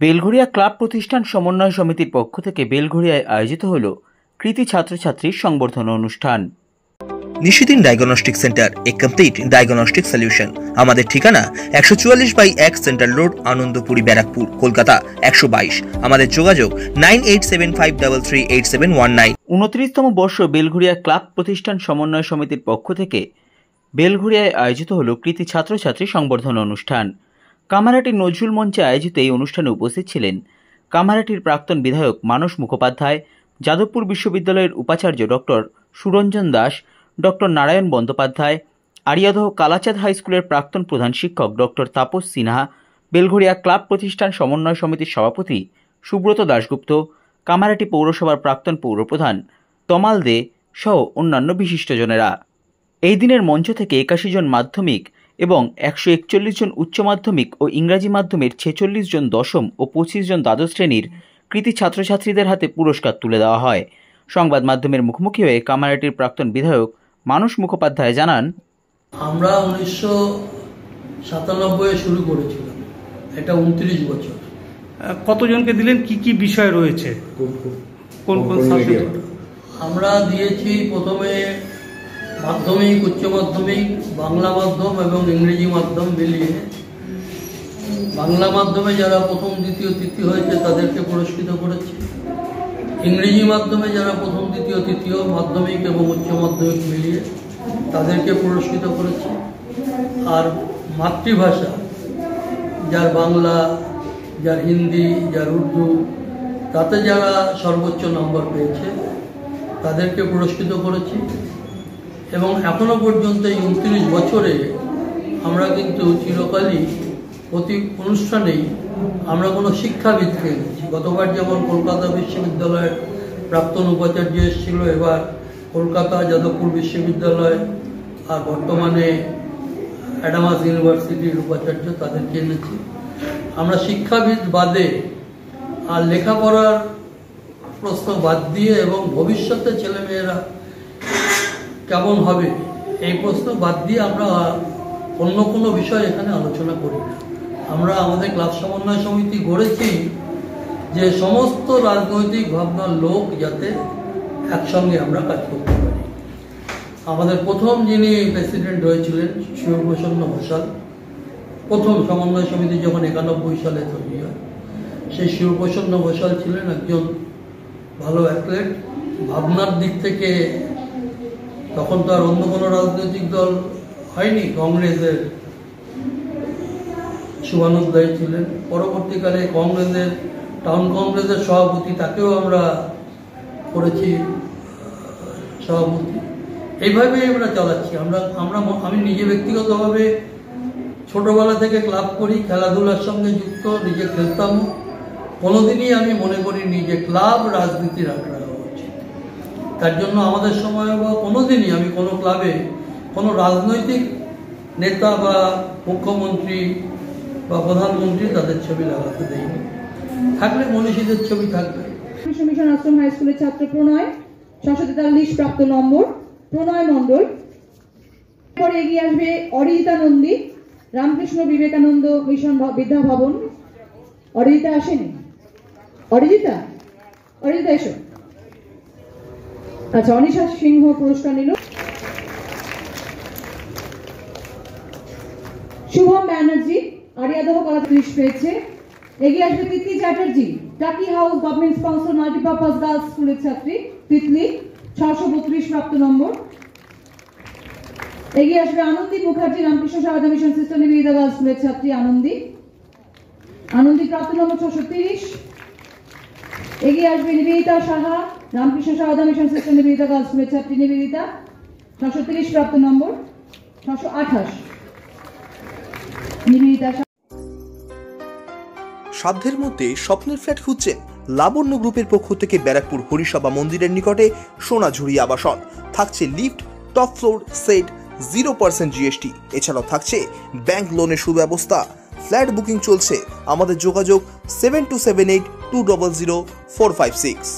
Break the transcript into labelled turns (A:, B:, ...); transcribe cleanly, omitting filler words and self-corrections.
A: Belgharia club প্রতিষ্ঠান সমন্বয় সমিতির পক্ষ থেকে বেলঘরিয়ায় আয়োজিত হল কৃতি ছাত্রছাত্রীর সংবর্ধনা অনুষ্ঠান।
B: নিশিদিন ডায়াগনস্টিক সেন্টার, এ কমপ্লিট ডায়াগনস্টিক সলিউশন। আমাদের ঠিকানা 144/1 সেন্ট্রাল রোড, আনন্দপুরি, ব্যারাকপুর, কলকাতা 122। আমাদের যোগাযোগ 9875338719।
A: 29তম বর্ষ বেলঘরিয়া ক্লাব প্রতিষ্ঠান সমন্বয় সমিতির পক্ষ থেকে বেলঘরিয়ায় আয়োজিত হল কৃতি ছাত্রছাত্রী সংবর্ধনা অনুষ্ঠান। কামারহাটির নজরুল মঞ্চে আয়োজিত এই অনুষ্ঠানে উপস্থিত ছিলেন কামারহাটির প্রাক্তন বিধায়ক মানস মুখোপাধ্যায়, যাদবপুর বিশ্ববিদ্যালয়ের উপাচার্য doctor Suranjan Das, doctor Narayan Bandyopadhyay, Ariadaha Kalachand high স্কুলের প্রাক্তন প্রধান শিক্ষক ডক্টর তাপস সিনহা, বেলঘরিয়া ক্লাব প্রতিষ্ঠান সমন্বয় সমিতির সভাপতি সুব্রত দাশগুপ্ত, কামারহাটি পৌরসভার প্রাক্তন পৌরপ্রধান তমাল দে সহ অন্যান্য বিশিষ্টজনেরা। এই দিনের মঞ্চ থেকে 81 জন মাধ্যমিক এবং 141 জন উচ্চ মাধ্যমিক ও ইংরাজি মাধ্যমের 46 জন দশম ও 25 জন দ্বাদশ শ্রেণীর কৃতি ছাত্রছাত্রীদের হাতে পুরস্কার তুলে দেওয়া হয়। সংবাদ মাধ্যমের মুখোমুখি হয়ে কামারহাটির প্রাক্তন বিধায়ক মানস মুখোপাধ্যায় জানান,
C: আমরা 1997 শুরু করেছিলাম, এটা 29 বছর।
D: কতজনকে দিলেন, কি কি বিষয় রয়েছে, কোন কোন সাবজেক্ট?
C: আমরা দিয়েছি প্রথমে মাধ্যমিক, উচ্চ মাধ্যমিক, বাংলা মাধ্যম এবং ইংরেজি মাধ্যম মিলিয়ে। বাংলা মাধ্যমে যারা প্রথম, দ্বিতীয়, তৃতীয় হয়েছে তাদেরকে পুরস্কৃত করেছি। ইংরেজি মাধ্যমে যারা প্রথম, দ্বিতীয়, তৃতীয়, মাধ্যমিক এবং উচ্চ মাধ্যমিক মিলিয়ে তাদেরকে পুরস্কৃত করেছি। আর মাতৃভাষা, যার বাংলা, যার হিন্দি, যার উর্দু, তাতে যারা সর্বোচ্চ নম্বর পেয়েছে তাদেরকে পুরস্কৃত করেছি। এবং এখনো পর্যন্ত এই 29 বছরে আমরা কিন্তু চিরকালই প্রতি অনুষ্ঠানেই আমরা কোনো শিক্ষাবিদকে এনেছি। গতবার যেমন কলকাতা বিশ্ববিদ্যালয়ের প্রাক্তন উপাচার্য এসেছিল, এবার কলকাতা যাদবপুর বিশ্ববিদ্যালয় আর বর্তমানে অ্যাডামাস ইউনিভার্সিটির উপাচার্য, তাদেরকে এনেছি। আমরা শিক্ষাবিদ বাদে আর লেখাপড়ার প্রশ্ন বাদ দিয়ে এবং ভবিষ্যতে ছেলেমেয়েরা কেমন হবে এই প্রশ্ন বাদ দিয়ে আমরা অন্য কোনো বিষয় এখানে আলোচনা করি না। আমরা আমাদের ক্লাব সমন্বয় সমিতি গড়েছি যে সমস্ত রাজনৈতিক ভাবনার লোক যাতে একসঙ্গে আমরা কাজ করতে পারি। আমাদের প্রথম যিনি প্রেসিডেন্ট হয়েছিলেন শিবপ্রসন্ন ঘোষাল, প্রথম সমন্বয় সমিতি যখন 91 সালে তৈরি হয়, সেই শিবপ্রসন্ন ঘোষাল ছিলেন একজন ভালো অ্যাথলেট। ভাবনার দিক থেকে তখন তো আর অন্য কোনো রাজনৈতিক দল হয়নি, কংগ্রেসের শুভানুধ্যায়ী ছিলেন। পরবর্তীকালে কংগ্রেসের টাউন কংগ্রেসের সভাপতি, তাকেও আমরা করেছি সভাপতি। এইভাবেই আমরা চালাচ্ছি। আমি নিজে ব্যক্তিগতভাবে ছোটবেলা থেকে ক্লাব করি, খেলাধুলার সঙ্গে যুক্ত, নিজে খেলতাম। কোনোদিনই আমি মনে করিনি যে ক্লাব রাজনীতির আখড়া হওয়া উচিত। তার জন্য আমাদের সময় বা কোনোদিনই আমি কোনো ক্লাবে কোনো রাজনৈতিক নেতা বা মুখ্যমন্ত্রী বা প্রধানমন্ত্রী তাদের ছবি লাগাতে দেয়নি। থাকলে মনীষীদের ছবি থাকবে।
E: মিশন আশ্রম হাই স্কুলের ছাত্র প্রণয় 643 প্রাপ্ত নম্বর, প্রণয় মণ্ডল। পরে এগিয়ে আসবে অরিজিতা নন্দী, রামকৃষ্ণ বিবেকানন্দ মিশন বিদ্যা ভবন। অরিজিতা আসেনি? অরিজিতা এসো। আচ্ছা, অনিশা সিংহ পুরস্কার নিল। শুভম ব্যানার্জি আরিয়াদহ কলা 30 পেয়েছে। এগিয়ে আসবে Titli Chatterjee, Taki house government sponsor multipurpose girls স্কুলের ছাত্রী তিতলি, 632 প্রাপ্ত নম্বর। এগিয়ে আসবে Anandi Mukherjee, Ramakrishna Sarada mission sister Nivedita girls স্কুলের ছাত্রী আনন্দী প্রাপ্ত নম্বর 630। এগিয়ে আসবে Nivedita Saha, Ramakrishna Sarada mission sister Nivedita girls স্কুলের ছাত্রী নিবেদিতা, 630 প্রাপ্ত নম্বর, 628। নিবেদিতা
B: সাধ্যের মধ্যে স্বপ্নের ফ্ল্যাট খুঁজছেন? লাবণ্য গ্রুপের পক্ষ থেকে ব্যারাকপুর হরিসভা মন্দিরের নিকটে সোনাঝুরি আবাসন। থাকছে lift, top floor, set, 0% GST। এছাড়াও থাকছে ব্যাংক লোনের সুব্যবস্থা। ফ্ল্যাট বুকিং চলছে। আমাদের যোগাযোগ 7278200456।